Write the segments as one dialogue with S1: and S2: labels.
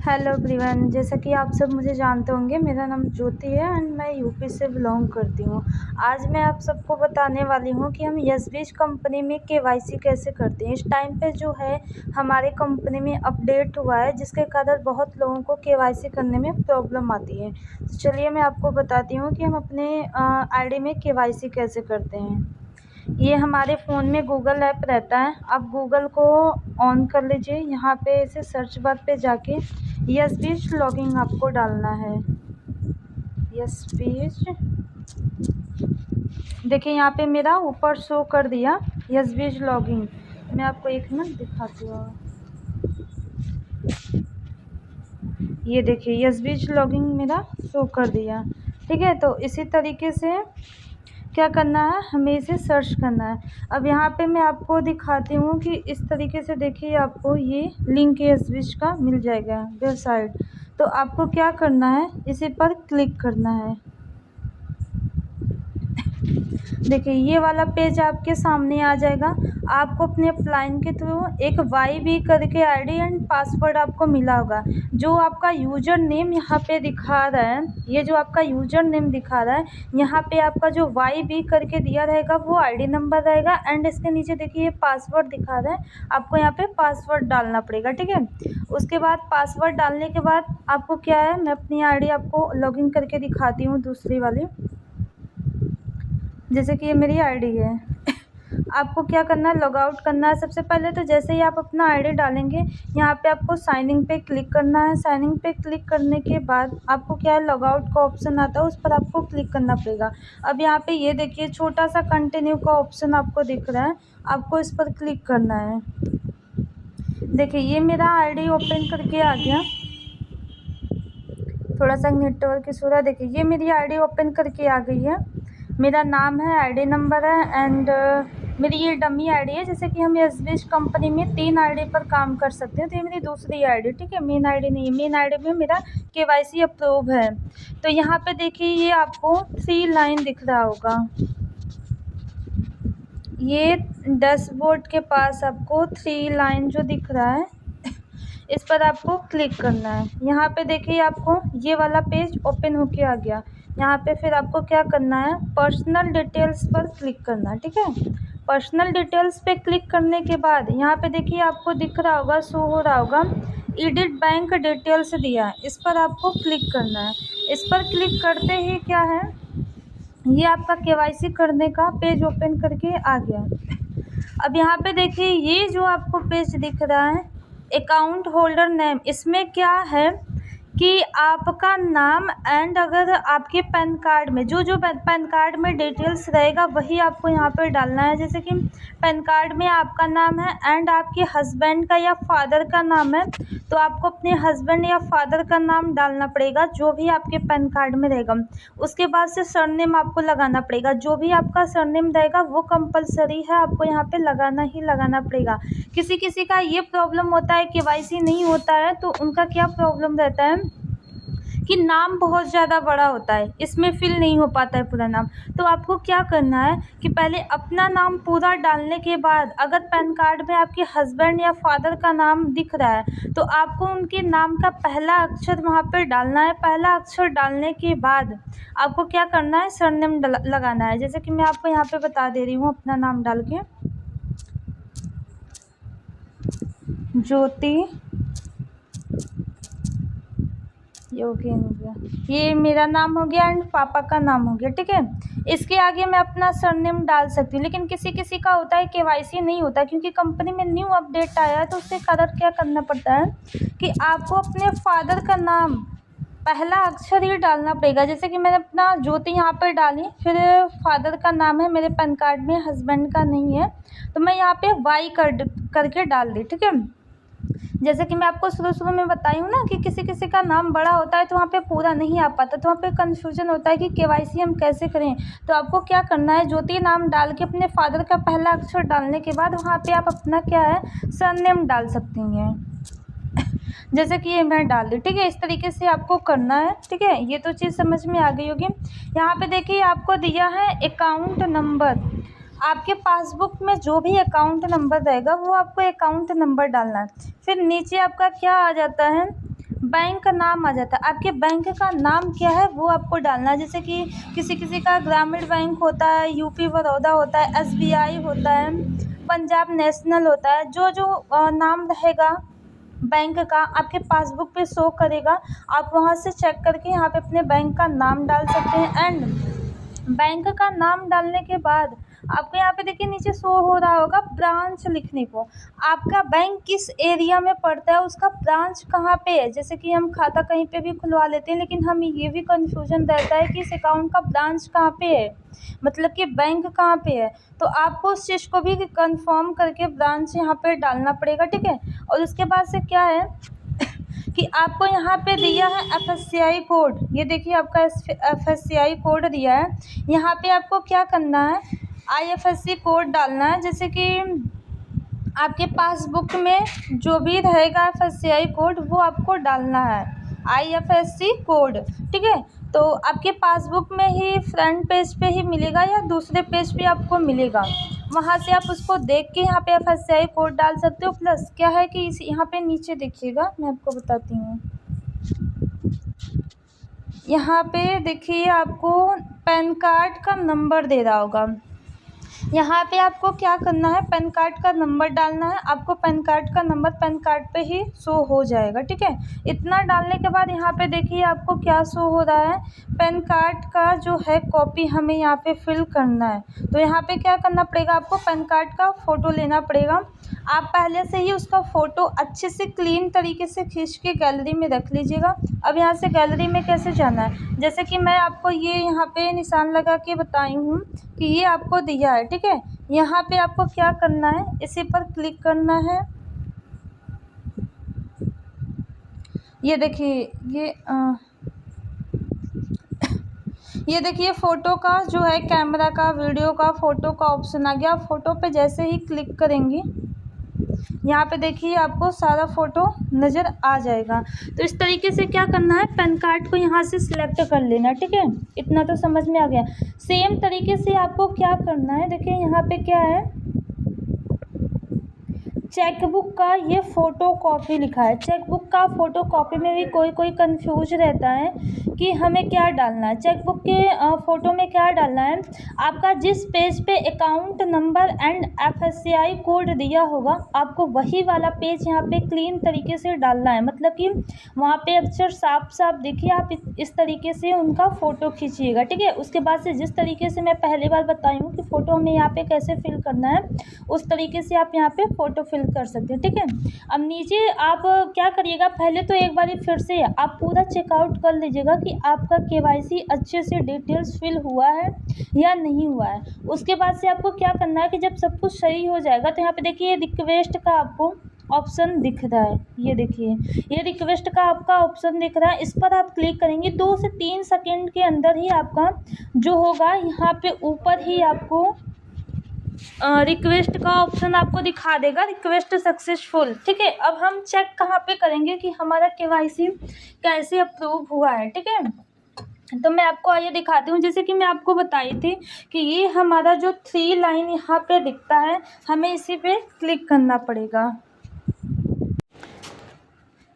S1: Hello everyone, जैसा कि आप सब मुझे जानते होंगे, मेरा नाम ज्योति है एंड मैं यूपी से बिलोंग करती हूँ। आज मैं आप सबको बताने वाली हूँ कि हम यस कंपनी में केवाईसी कैसे करते हैं। इस टाइम पे जो है हमारे कंपनी में अपडेट हुआ है, जिसके कारण बहुत लोगों को केवाईसी करने में प्रॉब्लम आती है। तो चलिए मैं आपको बताती हूँ कि हम अपने आईडी में केवाईसी कैसे करते हैं। ये हमारे फ़ोन में गूगल ऐप रहता है। आप गूगल को ऑन कर लीजिए। यहाँ पे ऐसे सर्च बार पे जाके यस लॉगिन आपको डालना है। यस देखिए, यहाँ पे मेरा ऊपर शो कर दिया यस लॉगिन। मैं आपको एक मिनट दिखाती हूँ। ये देखिए यस लॉगिन मेरा शो कर दिया। ठीक है, तो इसी तरीके से क्या करना है, हमें इसे सर्च करना है। अब यहाँ पे मैं आपको दिखाती हूँ कि इस तरीके से देखिए आपको ये लिंक यस का मिल जाएगा वेबसाइट। तो आपको क्या करना है, इसी पर क्लिक करना है। देखिए ये वाला पेज आपके सामने आ जाएगा। आपको अपने अपलाइन के थ्रू एक YB करके आईडी एंड पासवर्ड आपको मिला होगा। जो आपका यूज़र नेम यहाँ पे दिखा रहा है, ये जो आपका यूज़र नेम दिखा रहा है, यहाँ पे आपका जो YB करके दिया रहेगा वो आईडी नंबर रहेगा एंड इसके नीचे देखिए ये पासवर्ड दिखा रहा है। आपको यहाँ पे पासवर्ड डालना पड़ेगा। ठीक है, उसके बाद पासवर्ड डालने के बाद आपको क्या है, मैं अपनी आईडी आपको लॉगिन करके दिखाती हूँ दूसरी वाली। जैसे कि ये मेरी आईडी है। आपको क्या करना है, लॉग आउट करना है। सबसे पहले तो जैसे ही आप अपना आईडी डालेंगे, यहाँ पे आपको साइन इन पे क्लिक करना है। साइन इन पे क्लिक करने के बाद आपको क्या है, लॉग आउट का ऑप्शन आता है, उस पर आपको क्लिक करना पड़ेगा। अब यहाँ पे ये देखिए छोटा सा कंटिन्यू का ऑप्शन आपको दिख रहा है, आपको इस पर क्लिक करना है। देखिए ये मेरा आईडी ओपन करके आ गया। थोड़ा सा नेटवर्क इशू रहा। देखिए ये मेरी आईडी ओपन करके आ गई है। मेरा नाम है, आईडी नंबर है एंड मेरी ये डमी आईडी है। जैसे कि हम यस कंपनी में 3 आईडी पर काम कर सकते हैं, तो ये मेरी दूसरी आईडी। ठीक है, मेन आईडी नहीं है। मेन आईडी में मेरा केवाईसी अप्रूव है। तो यहाँ पे देखिए ये आपको 3 लाइन दिख रहा होगा। ये डैशबोर्ड के पास आपको 3 लाइन जो दिख रहा है, इस पर आपको क्लिक करना है। यहाँ पे देखिए आपको ये वाला पेज ओपन होके आ गया। यहाँ पे फिर आपको क्या करना है, पर्सनल डिटेल्स पर क्लिक करना है। ठीक है, पर्सनल डिटेल्स पे क्लिक करने के बाद यहाँ पे देखिए आपको दिख रहा होगा, शो हो रहा होगा एडिट बैंक डिटेल्स दिया है, इस पर आपको क्लिक करना है। इस पर क्लिक करते ही क्या है, ये आपका केवाईसी करने का पेज ओपन करके आ गया। अब यहाँ पे देखिए ये जो आपको पेज दिख रहा है, अकाउंट होल्डर नेम, इसमें क्या है कि आपका नाम एंड अगर आपके पैन कार्ड में जो पैन कार्ड में डिटेल्स रहेगा वही आपको यहाँ पे डालना है। जैसे कि पैन कार्ड में आपका नाम है एंड आपके हस्बैंड का या फादर का नाम है, तो आपको अपने हस्बैंड या फादर का नाम डालना पड़ेगा जो भी आपके पैन कार्ड में रहेगा। उसके बाद से सरनेम आपको लगाना पड़ेगा। जो भी आपका सरनेम रहेगा वो कंपलसरी है, आपको यहाँ पे लगाना ही लगाना पड़ेगा। किसी किसी का ये प्रॉब्लम होता है, केवाईसी नहीं होता है, तो उनका क्या प्रॉब्लम रहता है कि नाम बहुत ज़्यादा बड़ा होता है, इसमें फिल नहीं हो पाता है पूरा नाम। तो आपको क्या करना है कि पहले अपना नाम पूरा डालने के बाद अगर पैन कार्ड में आपके हस्बैंड या फादर का नाम दिख रहा है तो आपको उनके नाम का पहला अक्षर वहाँ पर डालना है। पहला अक्षर डालने के बाद आपको क्या करना है, सरनेम लगाना है। जैसे कि मैं आपको यहाँ पे बता दे रही हूँ अपना नाम डाल के, ज्योति योगेंद्र, ये मेरा नाम हो गया एंड पापा का नाम हो गया। ठीक है, इसके आगे मैं अपना सरनेम डाल सकती हूँ। लेकिन किसी किसी का होता है केवाईसी नहीं होता, क्योंकि कंपनी में न्यू अपडेट आया है, तो उसके कारण क्या करना पड़ता है कि आपको अपने फादर का नाम पहला अक्षर ही डालना पड़ेगा। जैसे कि मैंने अपना ज्योति यहाँ पर डाली, फिर फादर का नाम है मेरे पैन कार्ड में, हस्बैंड का नहीं है, तो मैं यहाँ पे वाई करके डाल दी। ठीक है, जैसे कि मैं आपको शुरू में बताई हूँ ना कि किसी किसी का नाम बड़ा होता है तो वहाँ पे पूरा नहीं आ पाता, तो वहाँ पे कन्फ्यूजन होता है कि केवाईसी हम कैसे करें। तो आपको क्या करना है, ज्योति नाम डाल के अपने फादर का पहला अक्षर डालने के बाद वहाँ पे आप अपना क्या है, सरनेम डाल सकती हैं। जैसे कि ये मैं डाल दी। ठीक है, इस तरीके से आपको करना है। ठीक है, ये तो चीज़ समझ में आ गई होगी। यहाँ पे देखिए आपको दिया है अकाउंट नंबर। आपके पासबुक में जो भी अकाउंट नंबर रहेगा वो आपको अकाउंट नंबर डालना है। फिर नीचे आपका क्या आ जाता है, बैंक का नाम आ जाता है। आपके बैंक का नाम क्या है वो आपको डालना है। जैसे कि किसी किसी का ग्रामीण बैंक होता है, यूपी बड़ौदा होता है, एसबीआई होता है, पंजाब नेशनल होता है। जो जो नाम रहेगा बैंक का आपके पासबुक पे शो करेगा, आप वहाँ से चेक करके यहाँ पे अपने बैंक का नाम डाल सकते हैं। एंड बैंक का नाम डालने के बाद आपको यहाँ पे देखिए नीचे शो हो रहा होगा ब्रांच लिखने को। आपका बैंक किस एरिया में पड़ता है, उसका ब्रांच कहाँ पे है। जैसे कि हम खाता कहीं पे भी खुलवा लेते हैं, लेकिन हमें ये भी कन्फ्यूजन रहता है कि इस अकाउंट का ब्रांच कहाँ पे है, मतलब कि बैंक कहाँ पे है। तो आपको उस चीज़ को भी कंफर्म करके ब्रांच यहाँ पे डालना पड़ेगा, ठीक है। और उसके बाद से क्या है कि आपको यहाँ पे दिया है FSCI कोड। ये देखिए आपका FSCI कोड दिया है। यहाँ पे आपको क्या करना है, IFSC कोड डालना है। जैसे कि आपके पासबुक में जो भी रहेगा FSCI कोड वो आपको डालना है, IFSC कोड, ठीक है। तो आपके पासबुक में ही फ्रंट पेज पे ही मिलेगा या दूसरे पेज पे आपको मिलेगा, वहाँ से आप उसको देख के यहाँ पे FSCI कोड डाल सकते हो। प्लस क्या है कि इस यहाँ पे नीचे देखिएगा, मैं आपको बताती हूँ। यहाँ पे देखिए आपको पैन कार्ड का नंबर दे रहा होगा। यहाँ पे आपको क्या करना है, पैन कार्ड का नंबर डालना है। आपको पैन कार्ड का नंबर पैन कार्ड पे ही शो हो जाएगा, ठीक है। इतना डालने के बाद यहाँ पे देखिए आपको क्या शो हो रहा है, पैन कार्ड का जो है कॉपी हमें यहाँ पे फिल करना है। तो यहाँ पे क्या करना पड़ेगा, आपको पैन कार्ड का फ़ोटो लेना पड़ेगा। आप पहले से ही उसका फ़ोटो अच्छे से क्लीन तरीके से खींच के गैलरी में रख लीजिएगा। अब यहाँ से गैलरी में कैसे जाना है, जैसे कि मैं आपको ये यहाँ पे निशान लगा के बताई हूँ कि ये आपको दिया है, ठीक है। यहाँ पे आपको क्या करना है, इसी पर क्लिक करना है। ये देखिए ये देखिए फ़ोटो का जो है कैमरा का, वीडियो का, फ़ोटो का ऑप्शन आ गया। फ़ोटो पे जैसे ही क्लिक करेंगे यहाँ पे देखिए आपको सारा फ़ोटो नज़र आ जाएगा। तो इस तरीके से क्या करना है, पैन कार्ड को यहाँ से सिलेक्ट कर लेना, ठीक है। इतना तो समझ में आ गया। सेम तरीके से आपको क्या करना है, देखिए यहाँ पे क्या है, चेकबुक का ये फ़ोटो कॉपी लिखा है। चेकबुक का फ़ोटो कॉपी में भी कोई कोई कंफ्यूज रहता है कि हमें क्या डालना है। चेकबुक के फ़ोटो में क्या डालना है, आपका जिस पेज पे account number and FSCI code दिया होगा, आपको वही वाला पेज यहाँ पे क्लीन तरीके से डालना है। मतलब कि वहाँ पे अक्षर साफ साफ दिखे, आप इस तरीके से उनका फ़ोटो खींचिएगा, ठीक है। उसके बाद से जिस तरीके से मैं पहली बार बताई हूँ कि फ़ोटो हमें यहाँ पे कैसे फिल करना है, उस तरीके से आप यहाँ पे फ़ोटो फिल कर सकते हैं, ठीक है। अब नीचे आप क्या करिएगा, पहले तो एक बार फिर से आप पूरा चेकआउट कर लीजिएगा कि आपका KYC अच्छे से डिटेल्स फिल हुआ है या नहीं हुआ है। उसके बाद से आपको क्या करना है कि जब सब कुछ सही हो जाएगा तो यहाँ पे देखिए रिक्वेस्ट का आपको ऑप्शन दिख रहा है। ये देखिए ये रिक्वेस्ट का आपका ऑप्शन दिख रहा है, इस पर आप क्लिक करेंगे 2 से 3 सेकेंड के अंदर ही आपका जो होगा यहाँ पे ऊपर ही आपको रिक्वेस्ट का ऑप्शन आपको दिखा देगा, रिक्वेस्ट सक्सेसफुल, ठीक है। अब हम चेक कहाँ पे करेंगे कि हमारा KYC कैसे अप्रूव हुआ है, ठीक है। तो मैं आपको आइए दिखाती हूँ। जैसे कि मैं आपको बताई थी कि ये हमारा जो 3 लाइन यहाँ पे दिखता है, हमें इसी पे क्लिक करना पड़ेगा।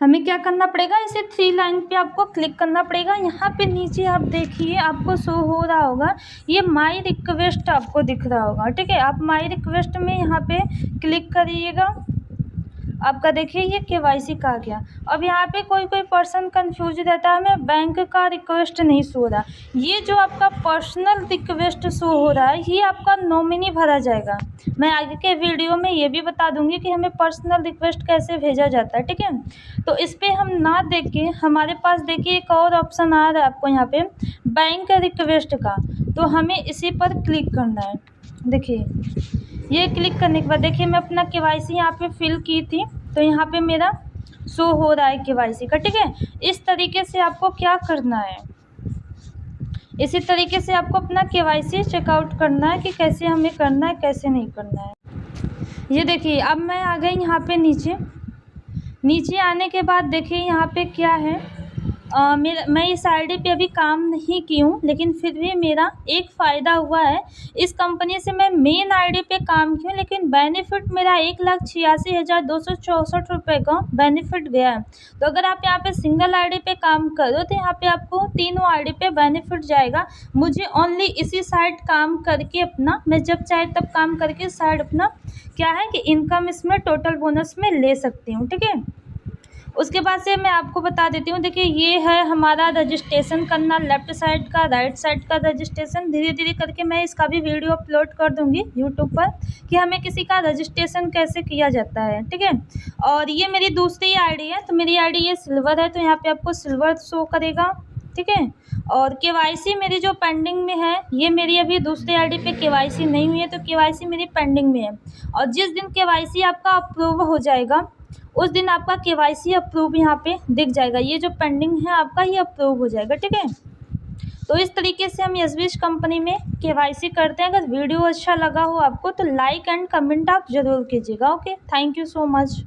S1: हमें क्या करना पड़ेगा, इसे 3 लाइन पे आपको क्लिक करना पड़ेगा। यहाँ पे नीचे आप देखिए आपको शो हो रहा होगा, ये माई रिक्वेस्ट आपको दिख रहा होगा, ठीक है। आप माई रिक्वेस्ट में यहाँ पे क्लिक करिएगा। आपका देखिए ये KYC का आ गया। अब यहाँ पे कोई कोई पर्सन कंफ्यूज रहता है, हमें बैंक का रिक्वेस्ट नहीं शो रहा। ये जो आपका पर्सनल रिक्वेस्ट शो हो रहा है, ये आपका नॉमिनी भरा जाएगा। मैं आगे के वीडियो में ये भी बता दूंगी कि हमें पर्सनल रिक्वेस्ट कैसे भेजा जाता है, ठीक है। तो इस पर हम ना देख के हमारे पास देखिए एक और ऑप्शन आ रहा है आपको यहाँ पे बैंक रिक्वेस्ट का, तो हमें इसी पर क्लिक करना है। देखिए ये क्लिक करने के बाद देखिए मैं अपना KYC यहाँ पे फिल की थी, तो यहाँ पे मेरा शो हो रहा है KYC का, ठीक है। इस तरीके से आपको क्या करना है, इसी तरीके से आपको अपना KYC चेकआउट करना है कि कैसे हमें करना है कैसे नहीं करना है। ये देखिए अब मैं आ गई यहाँ पे नीचे आने के बाद देखिए यहाँ पे क्या है, मैं इस आईडी पे अभी काम नहीं की हूँ, लेकिन फिर भी मेरा एक फ़ायदा हुआ है। इस कंपनी से मैं मेन आईडी पे काम की हूँ, लेकिन बेनिफिट मेरा 1,86,264 रुपये का बेनिफिट गया है। तो अगर आप यहाँ पे सिंगल आईडी पे काम करो तो यहाँ पे आपको तीनों आईडी पे बेनिफिट जाएगा। मुझे ओनली इसी साइड काम करके अपना, मैं जब चाहे तब काम करके साइड अपना क्या है कि इनकम इसमें टोटल बोनस में ले सकती हूँ, ठीक है। उसके बाद से मैं आपको बता देती हूँ, देखिए ये है हमारा रजिस्ट्रेशन करना, लेफ़्ट साइड का, राइट साइड का रजिस्ट्रेशन। धीरे धीरे करके मैं इसका भी वीडियो अपलोड कर दूँगी यूट्यूब पर कि हमें किसी का रजिस्ट्रेशन कैसे किया जाता है, ठीक है। और ये मेरी दूसरी आईडी है, तो मेरी आईडी ये सिल्वर है, तो यहाँ पे आपको सिल्वर शो करेगा, ठीक है। और केवाईसी मेरी जो पेंडिंग में है, ये मेरी अभी दूसरी आईडी पे केवाईसी नहीं हुई है, तो केवाईसी मेरी पेंडिंग में है। और जिस दिन केवाईसी आपका अप्रूव हो जाएगा उस दिन आपका केवाईसी अप्रूव यहाँ पे दिख जाएगा। ये जो पेंडिंग है आपका, ये अप्रूव हो जाएगा, ठीक है। तो इस तरीके से हम यस कंपनी में केवाईसी करते हैं। अगर वीडियो अच्छा लगा हो आपको तो लाइक एंड कमेंट आप ज़रूर कीजिएगा। Okay, thank you so much.